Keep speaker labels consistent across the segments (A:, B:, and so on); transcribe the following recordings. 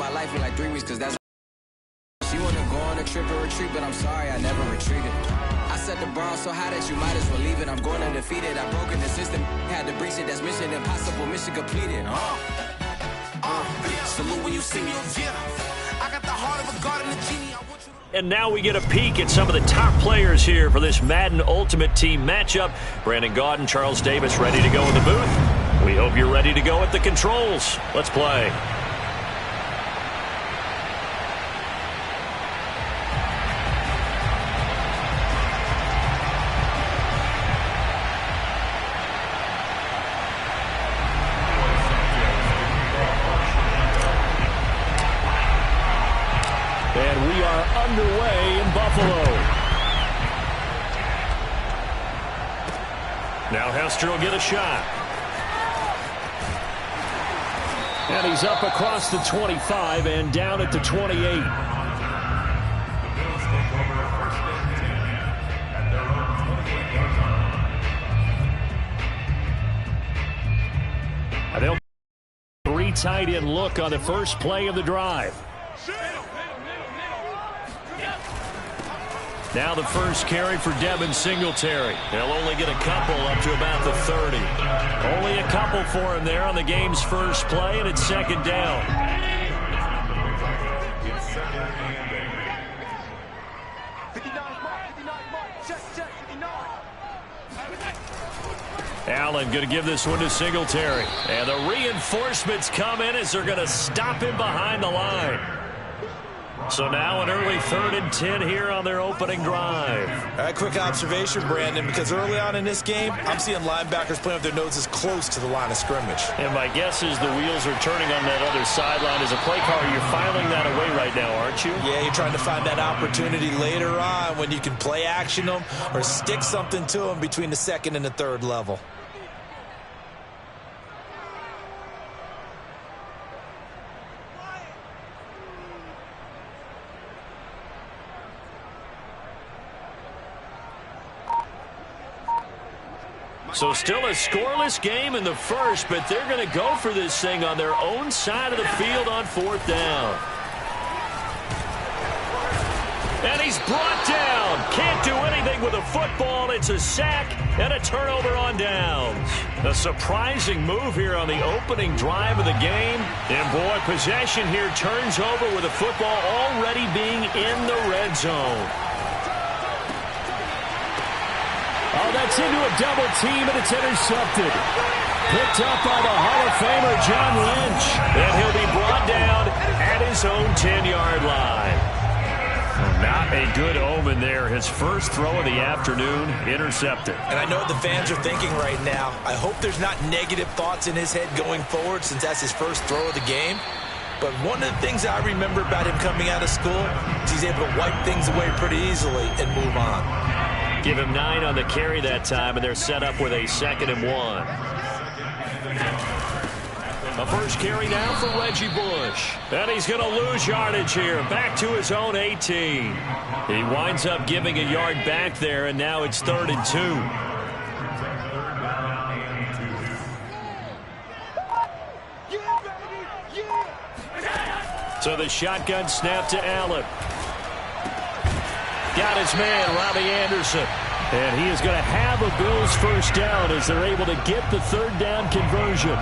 A: my life in like 3 weeks, cause that's. She wanna go on a trip or retreat, but I'm sorry, I never retreated. I set the bar so high that you might as well leave it. I'm going undefeated. I broke in the system, had to breach it. That's mission impossible, mission completed. Salute when you see me. Yeah, I got the heart of a god and a genie.
B: And now we get a peek at some of the top players here for this Madden Ultimate Team matchup. Brandon Gaudin, Charles Davis ready to go in the booth. We hope you're ready to go at the controls. Let's play. And we are underway in Buffalo. Now Hester will get a shot. And he's up across the 25 and down at the 28. They'll three tight end look on the first play of the drive. Now the first carry for Devin Singletary. They'll only get a couple up to about the 30. Only a couple for him there on the game's first play, and it's second down. Allen going to give this one to Singletary. And the reinforcements come in as they're going to stop him behind the line. So now an early 3rd and 10 here on their opening drive.
C: All right, quick observation, Brandon, because early on in this game, I'm seeing linebackers playing with their noses close to the line of scrimmage.
B: And my guess is the wheels are turning on that other sideline. As a play caller, you're filing that away right now, aren't you?
C: Yeah, you're trying to find that opportunity later on when you can play action them or stick something to them between the 2nd and the 3rd level.
B: So still a scoreless game in the first, but they're going to go for this thing on their own side of the field on 4th down. And he's brought down. Can't do anything with a football. It's a sack and a turnover on downs. A surprising move here on the opening drive of the game. And boy, possession here turns over with the football already being in the red zone. Oh, that's into a double team, and it's intercepted. Picked up by the Hall of Famer, John Lynch. And he'll be brought down at his own 10-yard line. Not a good omen there. His first throw of the afternoon, intercepted.
C: And I know what the fans are thinking right now. I hope there's not negative thoughts in his head going forward since that's his first throw of the game. But one of the things I remember about him coming out of school is he's able to wipe things away pretty easily and move on.
B: Give him 9 on the carry that time, and they're set up with a 2nd and 1. A first carry now for Reggie Bush. And he's going to lose yardage here. Back to his own 18. He winds up giving a yard back there, and now it's 3rd and 2. So the shotgun snap to Allen. Got his man, Robbie Anderson. And he is going to have a Bills first down as they're able to get the 3rd down conversion.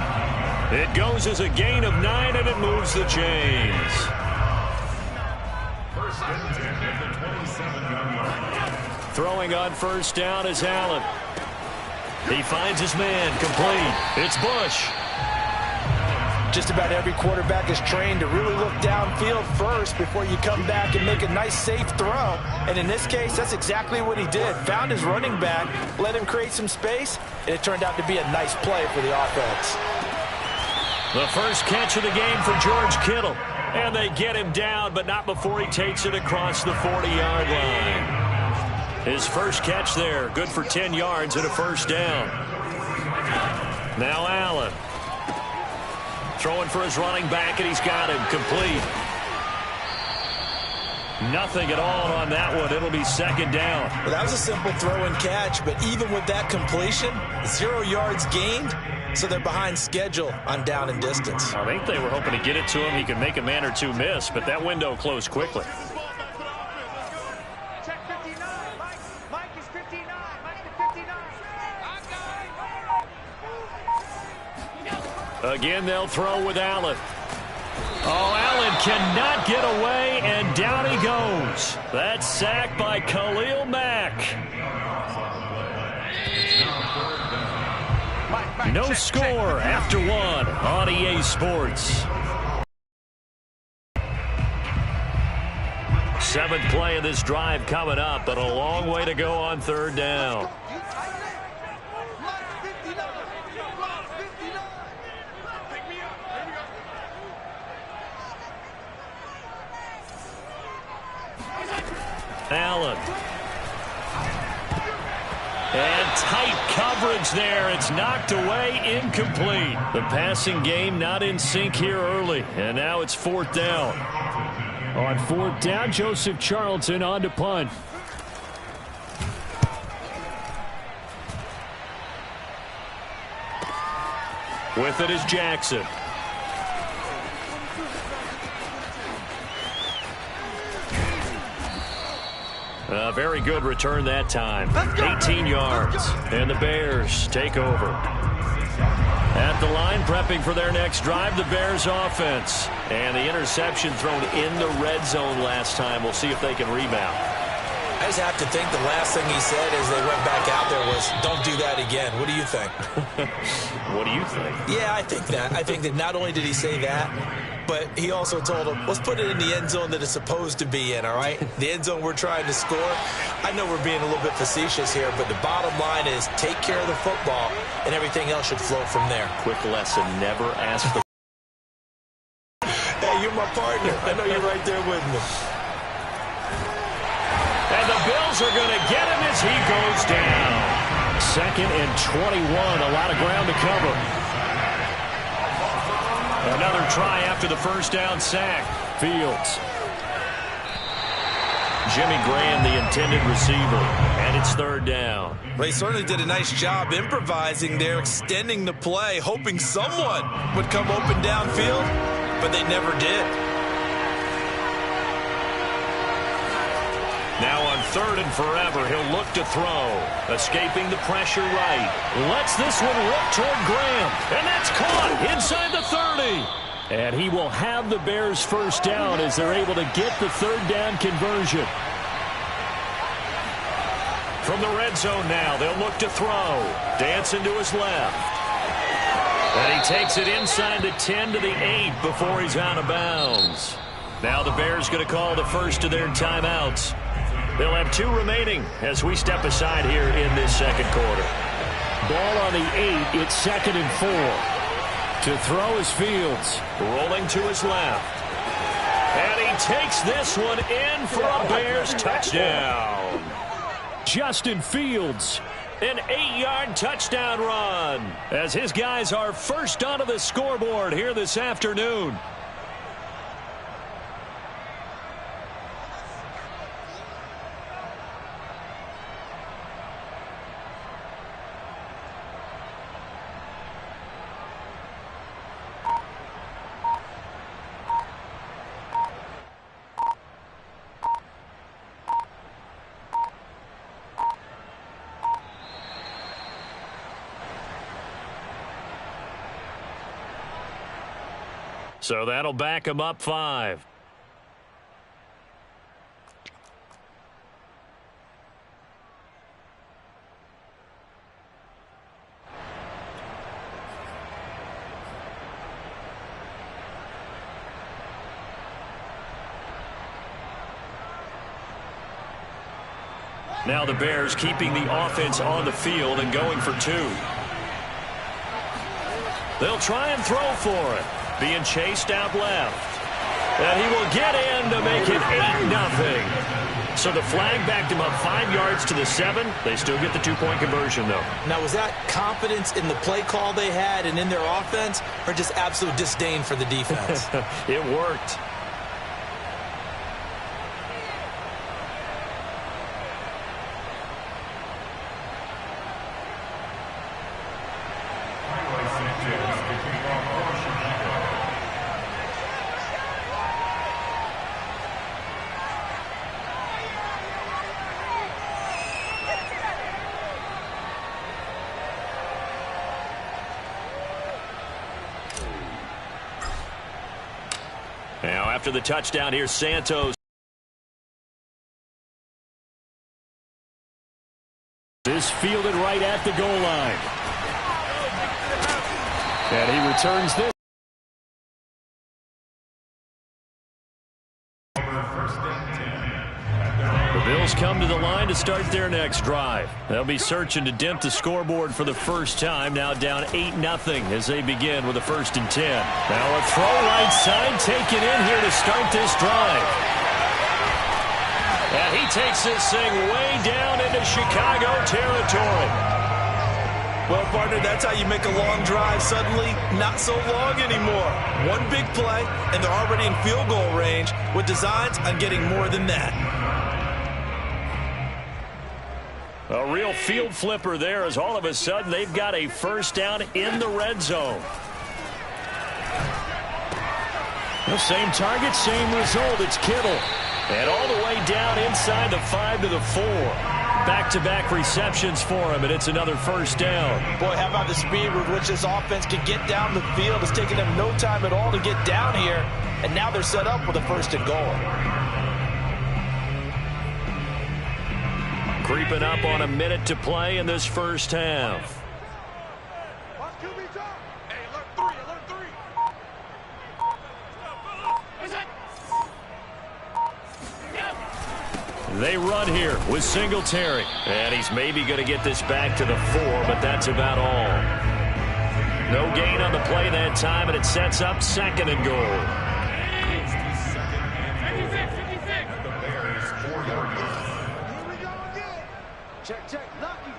B: It goes as a gain of 9, and it moves the chains. Throwing on first down is Allen. He finds his man, complete. It's Bush.
C: Just about every quarterback is trained to really look downfield first before you come back and make a nice, safe throw. And in this case, that's exactly what he did. Found his running back, let him create some space, and it turned out to be a nice play for the offense.
B: The first catch of the game for George Kittle. And they get him down, but not before he takes it across the 40-yard line. His first catch there, good for 10 yards and a first down. Now Allen. Throwing for his running back, and he's got him complete. Nothing at all on that one. It'll be second down.
C: Well, that was a simple throw and catch, but even with that completion, 0 yards gained, so they're behind schedule on down and distance.
B: I think they were hoping to get it to him. He could make a man or two miss, but that window closed quickly.
D: Check 59. Mike is 59. Mike is 59.
B: Again, they'll throw with Allen. Oh, Allen cannot get away, and down he goes. That's sacked by Khalil Mack. No score after one on EA Sports. 7th play of this drive coming up, but a long way to go on 3rd down. Allen. And tight coverage there. It's knocked away, incomplete. The passing game not in sync here early, and now it's 4th down. On 4th down, Joseph Charlton on to punt. With it is Jackson. A very good return that time. 18 yards. And the Bears take over. At the line, prepping for their next drive, the Bears offense. And the interception thrown in the red zone last time. We'll see if they can rebound.
C: I just have to think the last thing he said as they went back out there was, don't do that again. What do you think?
B: What do you think?
C: Yeah, I think that. I think that not only did he say that, but he also told him, let's put it in the end zone that it's supposed to be in, all right? The end zone we're trying to score. I know we're being a little bit facetious here, but the bottom line is take care of the football, and everything else should flow from there.
B: Quick lesson, never ask the...
C: Hey, you're my partner. I know you're right there with me.
B: And the Bills are going to get him as he goes down. 2nd and 21, a lot of ground to cover. Another try after the first down sack. Fields. Jimmy Graham, the intended receiver, and it's 3rd down.
C: Well, he certainly did a nice job improvising there, extending the play, hoping someone would come open downfield, but they never did.
B: Now on 3rd and forever, he'll look to throw. Escaping the pressure right. Lets this one rip toward Graham. And that's caught inside the 30. And he will have the Bears' first down as they're able to get the 3rd down conversion. From the red zone now, they'll look to throw. Dancing to his left. And he takes it inside the 10 to the 8 before he's out of bounds. Now the Bears going to call the first of their timeouts. They'll have 2 remaining as we step aside here in this 2nd quarter. Ball on the 8. It's 2nd and 4. To throw is Fields. Rolling to his left. And he takes this one in for a Bears touchdown. Justin Fields, an 8-yard touchdown run as his guys are first onto the scoreboard here this afternoon. So that'll back him up 5. Now the Bears keeping the offense on the field and going for 2. They'll try and throw for it. Being chased out left. And he will get in to make it 8-0. So the flag backed him up 5 yards to the 7. They still get the 2-point conversion, though.
C: Now, was that confidence in the play call they had and in their offense, or just absolute disdain for the defense?
B: It worked. Now after the touchdown, here's Santos. This fielded right at the goal line. And he returns this. The Bills come to the line to start their next drive. They'll be searching to dent the scoreboard for the first time, now down 8-0 as they begin with a 1st and 10. Now a throw right side taken in here to start this drive. And he takes this thing way down into Chicago territory.
C: Well, partner, that's how you make a long drive suddenly not so long anymore. One big play, and they're already in field goal range with designs on getting more than that.
B: A real field flipper there as all of a sudden they've got a 1st down in the red zone. The same target, same result. It's Kittle. And all the way down inside the 5 to the 4. Back-to-back receptions for him, and it's another 1st down.
C: Boy, how about the speed with which this offense can get down the field? It's taken them no time at all to get down here, and now they're set up with a 1st and goal.
B: Creeping up on a minute to play in this 1st half. They run here with Singletary. And he's maybe going to get this back to the 4, but that's about all. No gain on the play that time, and it sets up 2nd and goal.
D: Check. Lucky.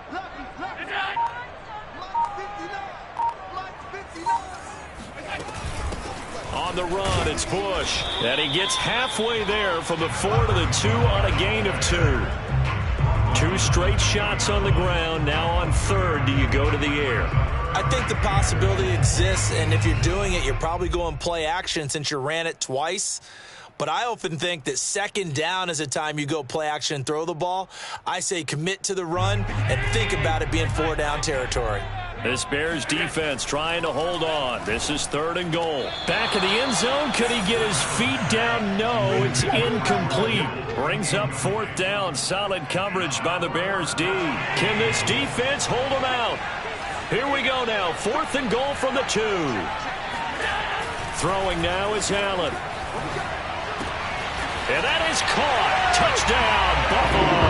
B: On the run, it's Bush. And he gets halfway there from the 4 to the 2 on a gain of 2. 2 straight shots on the ground. Now on 3rd, do you go to the air?
C: I think the possibility exists, and if you're doing it, you're probably going play action since you ran it twice. But I often think that 2nd down is a time you go play action and throw the ball. I say commit to the run and think about it being 4 down territory.
B: This Bears defense trying to hold on. This is 3rd and goal. Back in the end zone. Could he get his feet down? No, it's incomplete. Brings up 4th down. Solid coverage by the Bears D. Can this defense hold them out? Here we go now. 4th and goal from the 2. Throwing now is Allen. And that is caught. Touchdown, Buffalo.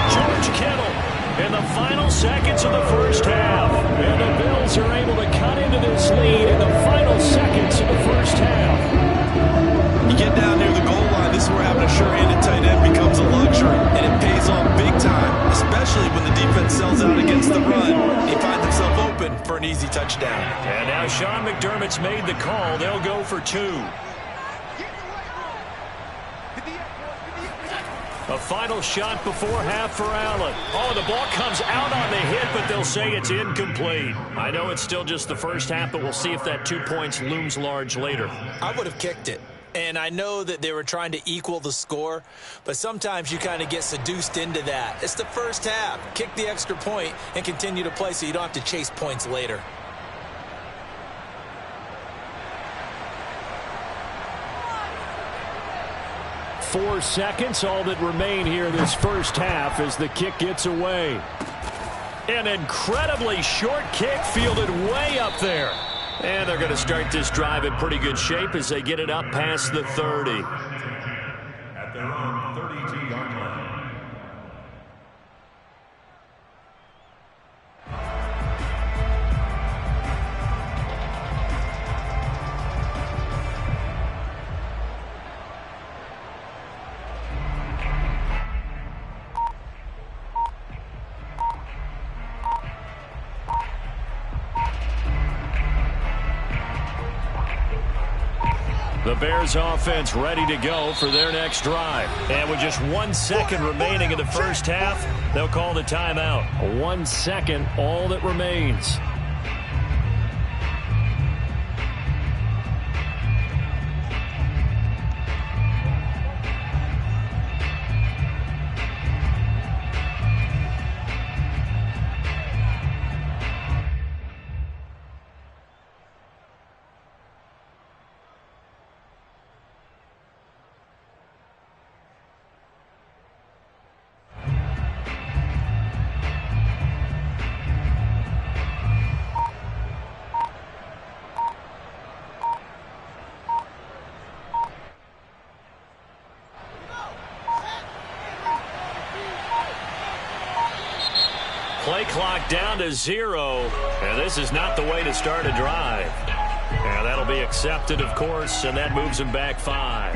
B: George Kittle in the final seconds of the 1st half. And the Bills are able to cut into this lead in the final seconds of the 1st half.
C: You get down near the goal line, this is where having a sure-handed tight end becomes a luxury, and it pays off big time, especially when the defense sells out against the run. He finds himself open for an easy touchdown.
B: And now Sean McDermott's made the call. They'll go for 2. A final shot before half for Allen. Oh, the ball comes out on the hit, but they'll say it's incomplete. I know it's still just the 1st half, but we'll see if that 2 points looms large later.
C: I would have kicked it. And I know that they were trying to equal the score, but sometimes you kind of get seduced into that. It's the 1st half. Kick the extra point and continue to play so you don't have to chase points later.
B: Four seconds, all that remain here this 1st half as the kick gets away. An incredibly short kick fielded way up there. And they're going to start this drive in pretty good shape as they get it up past the 30.
E: At their own 32-yard line.
B: The Bears offense ready to go for their next drive. And with just 1 second remaining in the 1st half, they'll call the timeout. 1 second, all that remains. play clock down to 0, and this is not the way to start a drive. And that'll be accepted, of course, and that moves them back 5.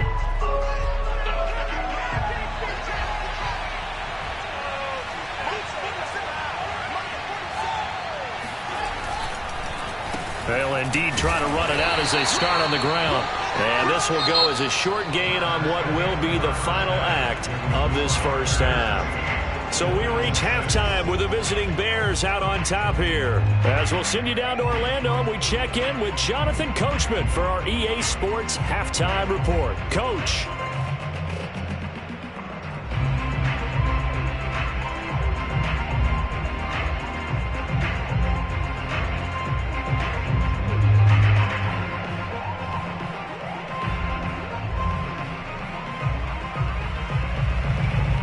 B: They'll indeed try to run it out as they start on the ground. And this will go as a short gain on what will be the final act of this first half. So we reach halftime with the visiting Bears out on top here. As we'll send you down to Orlando, and we check in with Jonathan Coachman for our EA Sports Halftime Report. Coach.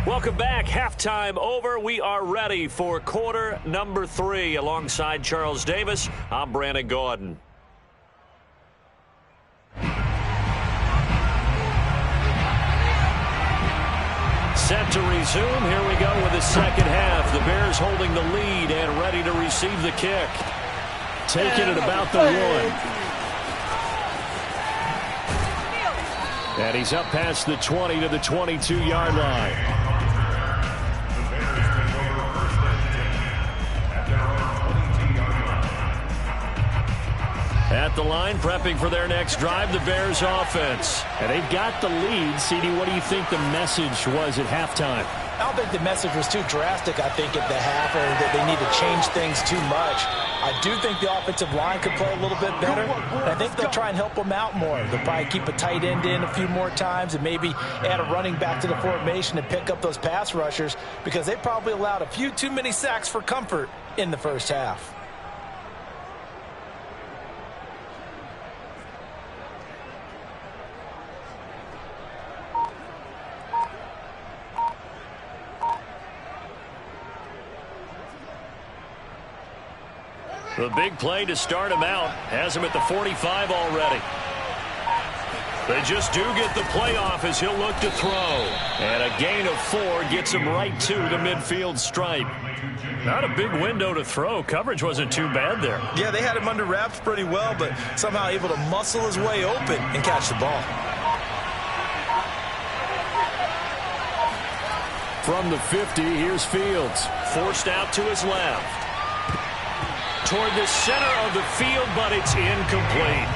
B: Welcome back. Halftime over. We are ready for quarter number 3. Alongside Charles Davis, I'm Brandon Gordon. Set to resume. Here we go with the second half. The Bears holding the lead and ready to receive the kick. Taking it about the 1. And he's up past the 20 to the 22-yard line. At the line, prepping for their next drive, the Bears offense. And they've got the lead. CD, what do you think the message was at halftime?
C: I don't think the message was too drastic, I think, at the half, or that they need to change things too much. I do think the offensive line could play a little bit better. And I think they'll try and help them out more. They'll probably keep a tight end in a few more times and maybe add a running back to the formation and pick up those pass rushers, because they probably allowed a few too many sacks for comfort in the first half.
B: The big play to start him out has him at the 45 already. They just do get the playoff as he'll look to throw. And a gain of 4 gets him right to the midfield stripe. Not a big window to throw. Coverage wasn't too bad there.
C: Yeah, they had him under wraps pretty well, but somehow able to muscle his way open and catch the ball.
B: From the 50, here's Fields. Forced out to his left. Toward the center of the field, but it's incomplete.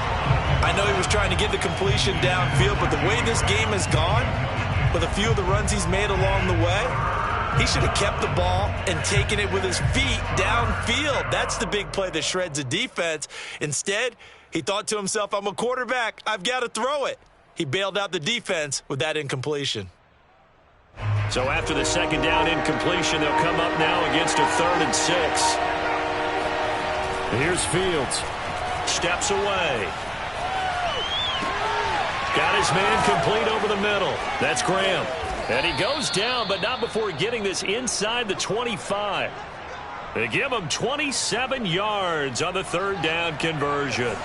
C: I know he was trying to get the completion downfield, but the way this game has gone, with a few of the runs he's made along the way, he should have kept the ball and taken it with his feet downfield. That's the big play that shreds a defense. Instead, he thought to himself, I'm a quarterback, I've got to throw it. He bailed out the defense with that incompletion.
B: So after the second down incompletion, they'll come up now against a 3rd and 6. Here's Fields. Steps away. Got his man complete over the middle. That's Graham. And he goes down, but not before getting this inside the 25. They give him 27 yards on the 3rd down conversion.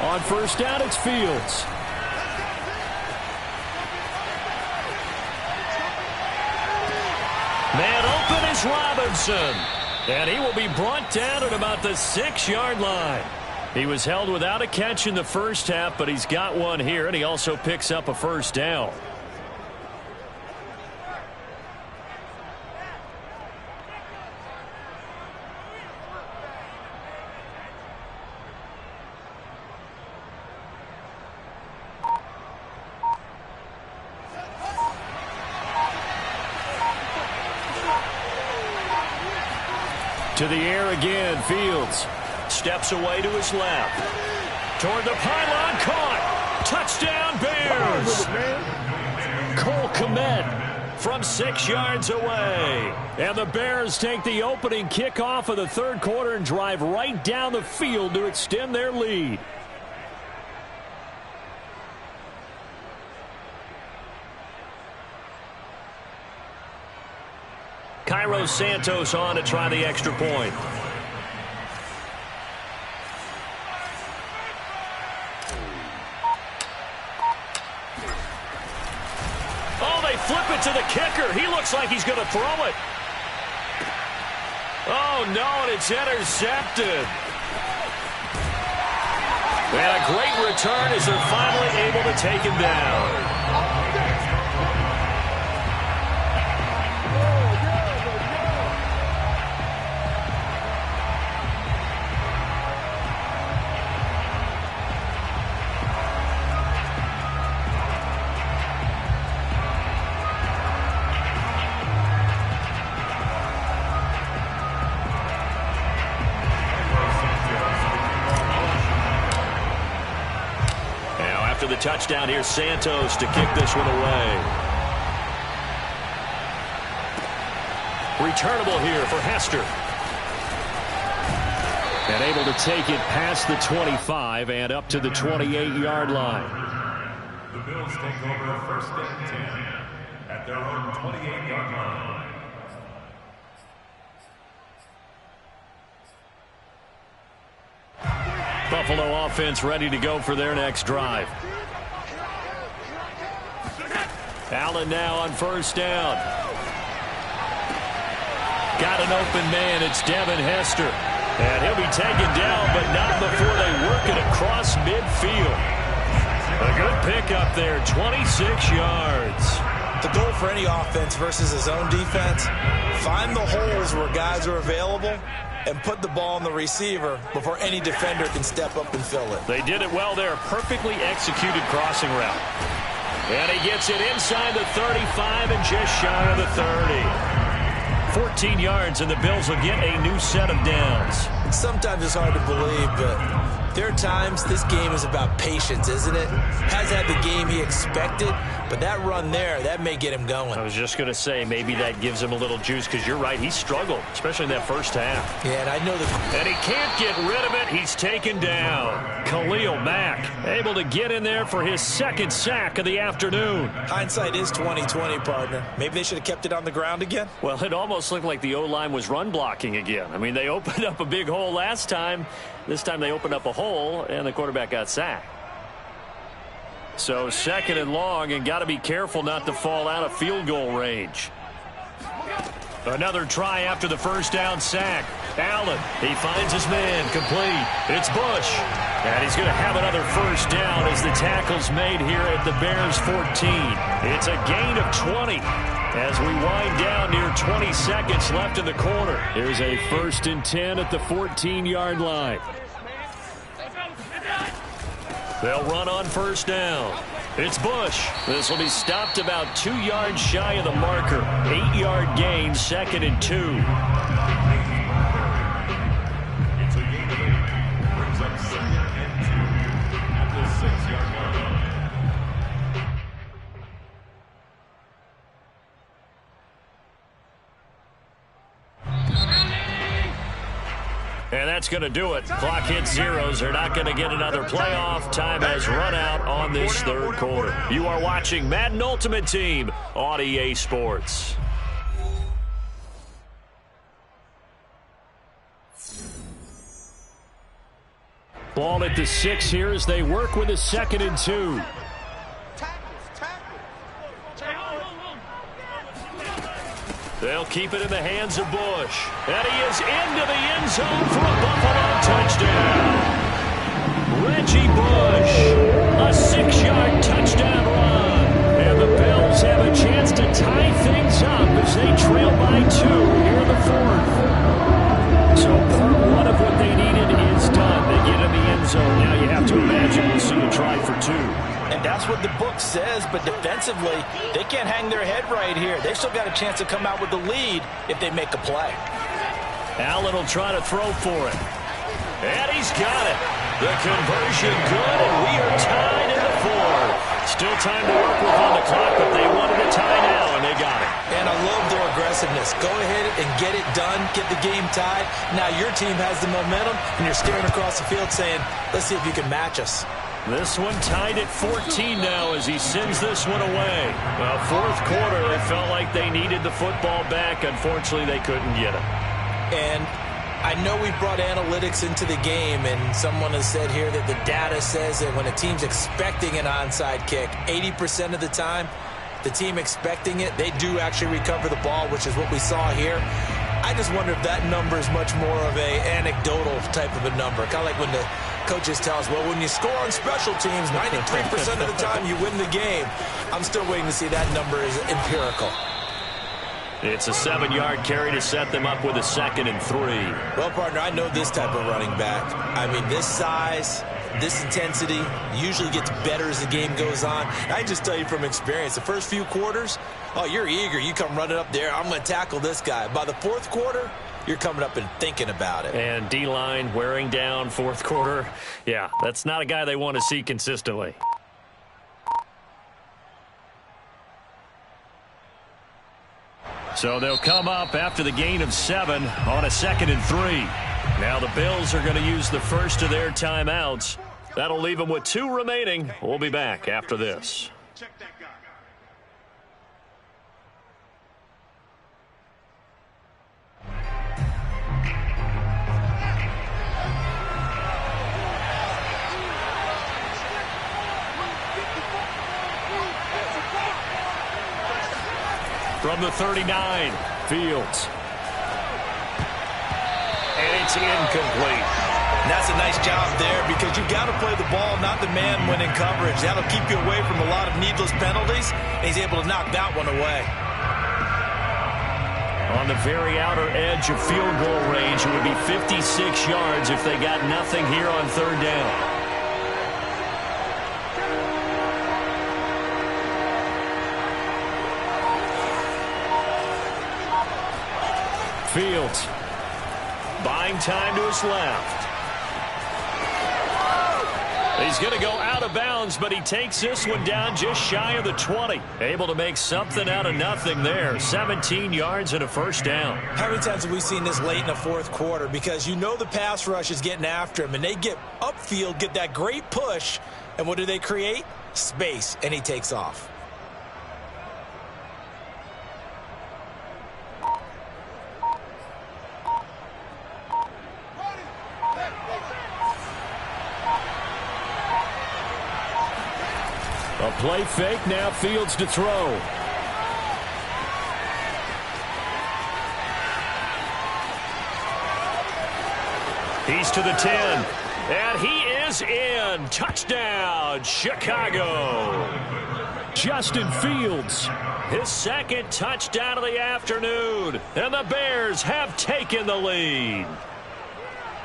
B: On first down, it's Fields. Man open is Robinson. And he will be brought down at about the 6-yard line. He was held without a catch in the first half, but he's got one here, and he also picks up a first down. To the air again, Fields. Steps away to his left. Toward the pylon, caught. Touchdown, Bears. Cole Kmet from 6 yards away. And the Bears take the opening kickoff of the 3rd quarter and drive right down the field to extend their lead. Cairo Santos on to try the extra point. Oh, they flip it it to the kicker. He looks like he's going to throw it. Oh, no, and it's intercepted. And a great return as they're finally able to take him down. The touchdown here, Santos to kick this one away. Returnable here for Hester. And able to take it past the 25 and up to the 28-yard line.
E: The Bills take over first and 10 at their own 28-yard line.
B: Buffalo offense ready to go for their next drive. Allen now on first down. Got an open man. It's Devin Hester. And he'll be taken down, but not before they work it across midfield. A good pickup there, 26 yards.
C: The goal for any offense versus his own defense, find the holes where guys are available and put the ball on the receiver before any defender can step up and fill it.
B: They did it well there. Perfectly executed crossing route. And he gets it inside the 35 and just shy of the 30. 14 yards, and the Bills will get a new set of downs.
C: Sometimes it's hard to believe, but there are times this game is about patience, isn't it? Has had the game he expected, but that run there, that may get him going.
B: I was just going to say, maybe that gives him a little juice, because you're right, he struggled, especially in that first half.
C: Yeah, and I know that.
B: And he can't get rid of it. He's taken down. Khalil Mack able to get in there for his second sack of the afternoon.
C: Hindsight is 20/20, partner. Maybe they should have kept it on the ground again.
B: Well, it almost looked like the O-line was run blocking again. I mean, they opened up a big hole last time. This time they opened up a hole, and the quarterback got sacked. So second and long, and got to be careful not to fall out of field goal range. Another try after the first down sack. Allen, he finds his man, complete. It's Bush. And he's going to have another first down as the tackle's made here at the Bears 14. It's a gain of 20 as we wind down near 20 seconds left in the quarter. Here's a 1st and 10 at the 14-yard line. They'll run on first down. It's Bush. This will be stopped about 2 yards shy of the marker. 8-yard gain, 2nd and 2.
E: It's a gain of 8. Brings up 2nd and 2 at the 6-yard line.
B: And that's going to do it. Clock hits zeros. They're not going to get another playoff. Time has run out on this third quarter. You are watching Madden Ultimate Team on EA Sports. Ball at the 6 here as they work with a 2nd and 2. They'll keep it in the hands of Bush. And he is into the end zone for a Buffalo touchdown. Reggie Bush, a 6-yard touchdown run. And the Bills have a chance to tie things up as they trail by 2 here in the 4th. So part 1 of what they needed is done. They get in the end zone. Now you have to imagine we'll see a try for 2.
C: And that's what the book says, but defensively, they can't hang their head right here. They've still got a chance to come out with the lead if they make a play.
B: Allen will try to throw for it. And he's got it. The conversion good, and we are tied in the 4th. Still time to work with on the clock, but they wanted a tie now, and they got it.
C: And I love their aggressiveness. Go ahead and get it done, get the game tied. Now your team has the momentum, and you're staring across the field saying, let's see if you can match us.
B: This one tied at 14 now as he sends this one away. Well, 4th quarter, they felt like they needed the football back. Unfortunately, they couldn't get it.
C: And I know we brought analytics into the game, and someone has said here that the data says that when a team's expecting an onside kick, 80% of the time, the team expecting it, they do actually recover the ball, which is what we saw here. I just wonder if that number is much more of a anecdotal type of a number. Kind of like when the coaches tell us, well, when you score on special teams, 93% of the time you win the game. I'm still waiting to see that number is empirical.
B: It's a 7-yard carry to set them up with a 2nd and 3.
C: Well, partner, I know this type of running back. I mean, this size, this intensity usually gets better as the game goes on. I can just tell you from experience, the first few quarters, oh, you're eager. You come running up there, I'm going to tackle this guy. By the fourth quarter, you're coming up and thinking about it.
B: And D-line wearing down fourth quarter. Yeah, that's not a guy they want to see consistently. So they'll come up after the gain of 7 on a 2nd and 3. Now the Bills are going to use the first of their timeouts. That'll leave them with 2 remaining. We'll be back after this.
E: Check that guy.
B: From the 39, Fields. And it's incomplete.
C: That's a nice job there because you've got to play the ball, not the man when in coverage. That'll keep you away from a lot of needless penalties, and he's able to knock that one away.
B: On the very outer edge of field goal range, it would be 56 yards if they got nothing here on 3rd down. Fields buying time to his left. He's going to go out of bounds, but he takes this one down just shy of the 20. Able to make something out of nothing there. 17 yards and a 1st down.
C: How many times have we seen this late in the fourth quarter? Because you know the pass rush is getting after him, and they get upfield, get that great push, and what do they create? Space, and he takes off.
B: A play fake, now Fields to throw. He's to the 10, and he is in. Touchdown, Chicago. Justin Fields, his 2nd touchdown of the afternoon, and the Bears have taken the lead.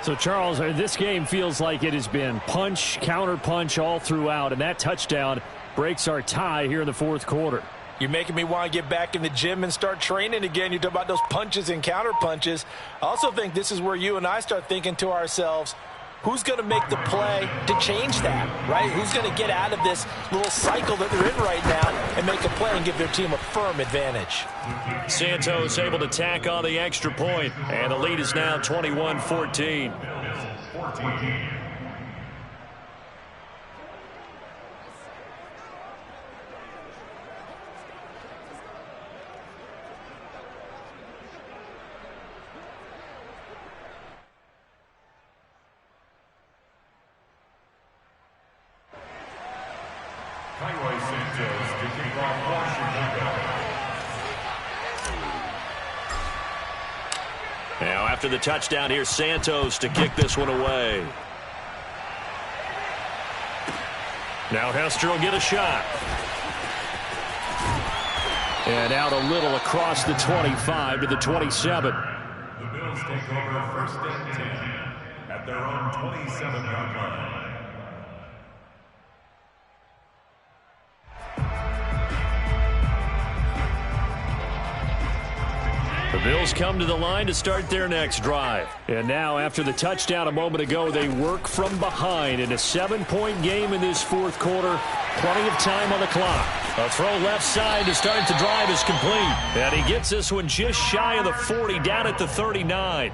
F: So, Charles, this game feels like it has been punch, counter punch all throughout, and that touchdown breaks our tie here in the fourth quarter.
C: You're making me want to get back in the gym and start training again. You talk about those punches and counter punches. I also think this is where you and I start thinking to ourselves, who's going to make the play to change that, right? Who's going to get out of this little cycle that they're in right now and make a play and give their team a firm advantage?
B: Santos able to tack on the extra point, and the lead is now 21-14. Now after the touchdown, here's Santos to kick this one away. Now Hester will get a shot. And out a little across the 25 to the 27.
E: The Bills take over 1st and 10 at their own 27-yard line.
B: The Bills come to the line to start their next drive.
F: And now, after the touchdown a moment ago, they work from behind in a 7-point game in this fourth quarter. Plenty of time on the clock.
B: A throw left side to start the drive is complete. And he gets this one just shy of the 40, down at the 39.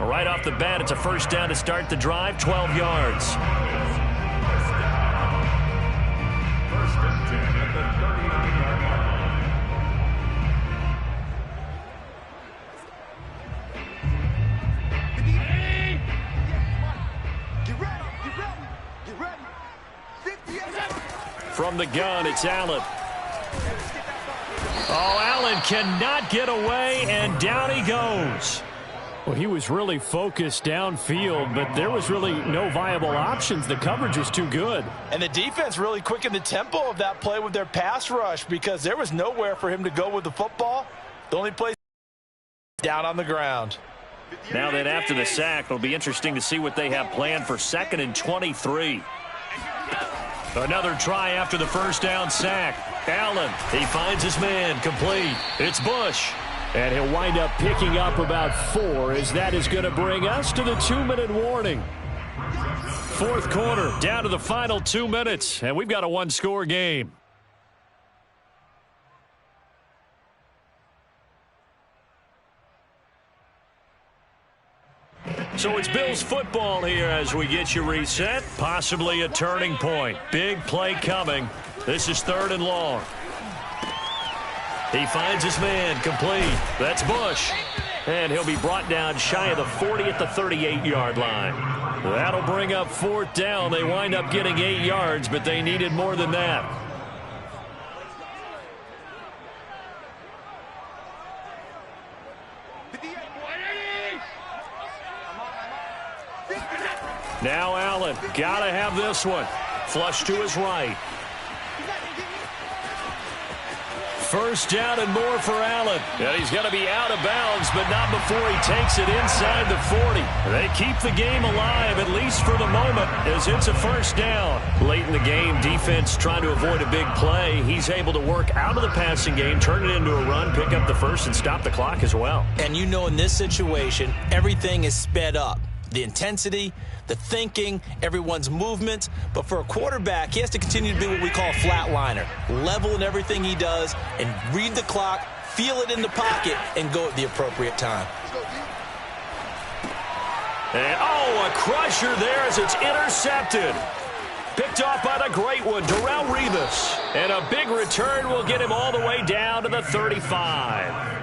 B: Right off the bat, it's a 1st down to start the drive, 12 yards.
E: 1st and 10 at the 39-yard line.
B: From the gun, it's Allen.
F: Oh, Allen cannot get away, and down he goes. Well, he was really focused downfield, but there was really no viable options. The coverage was too good.
C: And the defense really quickened the tempo of that play with their pass rush because there was nowhere for him to go with the football. The only place down on the ground.
B: Now then, after the sack, it'll be interesting to see what they have planned for 2nd and 23. Another try after the first down sack. Allen, he finds his man, complete. It's Bush.
F: And he'll wind up picking up about 4, as that is going to bring us to the 2-minute warning. Fourth quarter, down to the final 2 minutes, and we've got a one-score game. So it's Bills football here as we get you reset. Possibly a turning point. Big play coming. This is 3rd and long. He finds his man, complete. That's Bush. And he'll be brought down shy of the 40 at the 38-yard line. That'll bring up 4th down. They wind up getting 8 yards, but they needed more than that. Now Allen, gotta have this one. Flush to his right. First down and more for Allen. And he's going to be out of bounds, but not before he takes it inside the 40. They keep the game alive, at least for the moment, as it's a first down. Late in the game, defense trying to avoid a big play. He's able to work out of the passing game, turn it into a run, pick up the first, and stop the clock as well.
C: And you know, in this situation, everything is sped up. The intensity, the thinking, everyone's movement. But for a quarterback, he has to continue to be what we call a flatliner. Level in everything he does and read the clock, feel it in the pocket, and go at the appropriate time.
B: And, oh, a crusher there as it's intercepted. Picked off by the great one, Darrelle Revis. And a big return will get him all the way down to the 35.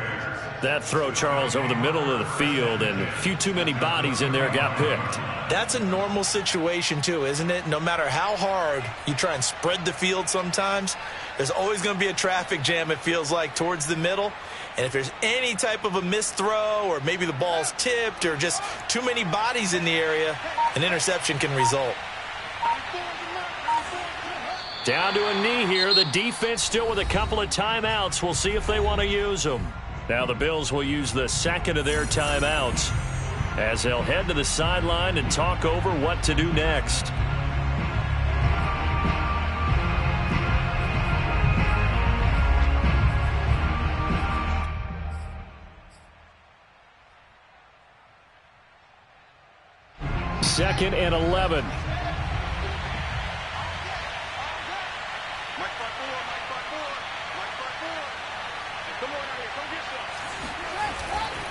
B: That throw, Charles, over the middle of the field, and a few too many bodies in there got picked.
C: That's a normal situation, too, isn't it? No matter how hard you try and spread the field sometimes, there's always going to be a traffic jam, it feels like, towards the middle. And if there's any type of a missed throw or maybe the ball's tipped or just too many bodies in the area, an interception can result.
B: Down to a knee here. The defense still with a couple of timeouts. We'll see if they want to use them. Now the Bills will use the second of their timeouts as they'll head to the sideline and talk over what to do next.
F: Second and 11.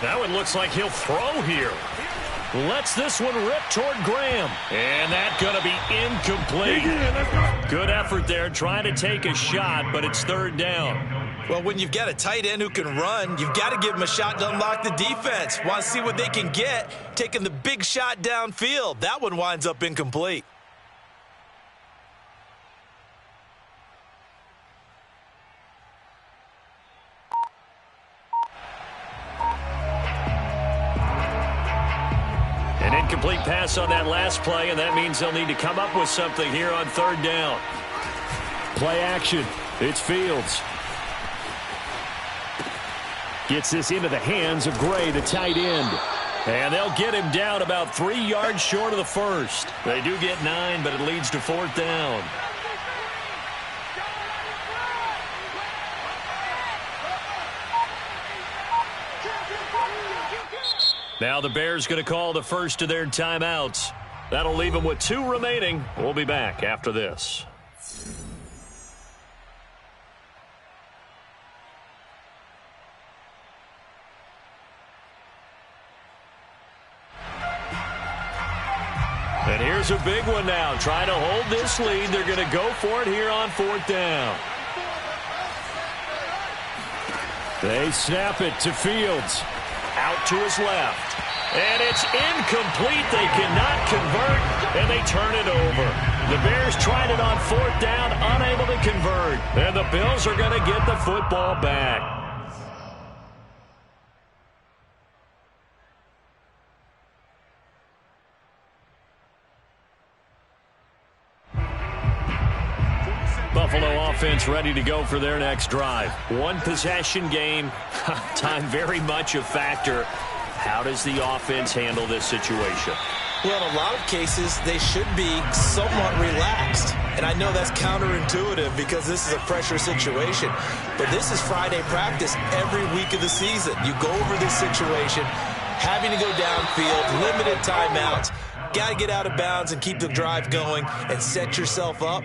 F: Now it looks like he'll throw here. Lets this one rip toward Graham. And that's going to be incomplete. Good effort there trying to take a shot, but it's 3rd down.
C: Well, when you've got a tight end who can run, you've got to give him a shot to unlock the defense. Want to see what they can get, taking the big shot downfield. That one winds up incomplete.
B: An incomplete pass on that last play, and that means they'll need to come up with something here on 3rd down.
F: Play action. It's Fields. Gets this into the hands of Gray, the tight end.
B: And they'll get him down about 3 yards short of the first. They do get 9, but it leads to 4th down. Now the Bears going to call the first of their timeouts. That'll leave them with 2 remaining. We'll be back after this. And here's a big one now. Trying to hold this lead. They're going to go for it here on 4th down.
F: They snap it to Fields.
B: Out to his left.
F: And it's incomplete. They cannot convert, and they turn it over. The Bears tried it on 4th down, unable to convert. And the Bills are going to get the football back. Buffalo offense ready to go for their next drive. One possession game. Time very much a factor. How does the offense handle this situation?
C: Well, in a lot of cases, they should be somewhat relaxed. And I know that's counterintuitive because this is a pressure situation. But this is Friday practice every week of the season. You go over this situation, having to go downfield, limited timeouts. Got to get out of bounds and keep the drive going and set yourself up.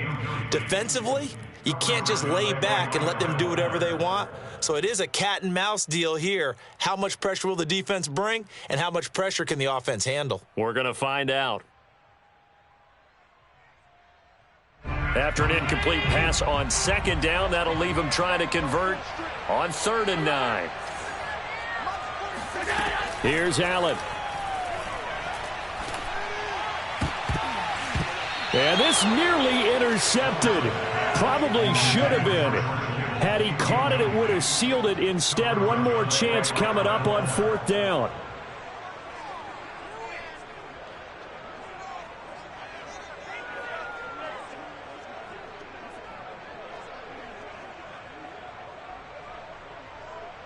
C: Defensively, you can't just lay back and let them do whatever they want. So it is a cat and mouse deal here. How much pressure will the defense bring, and how much pressure can the offense handle?
F: We're going to find out. After an incomplete pass on 2nd down, that'll leave him trying to convert on 3rd and 9. Here's Allen. And this nearly intercepted. Probably should have been. Had he caught it, it would have sealed it. Instead, one more chance coming up on 4th down.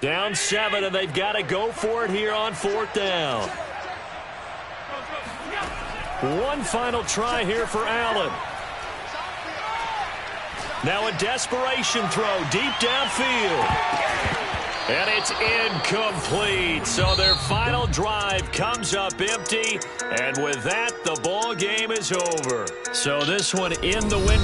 F: Down 7, and they've got to go for it here on 4th down. One final try here for Allen. Now a desperation throw deep downfield. And it's incomplete. So their final drive comes up empty. And with that, the ball game is over. So this one in the win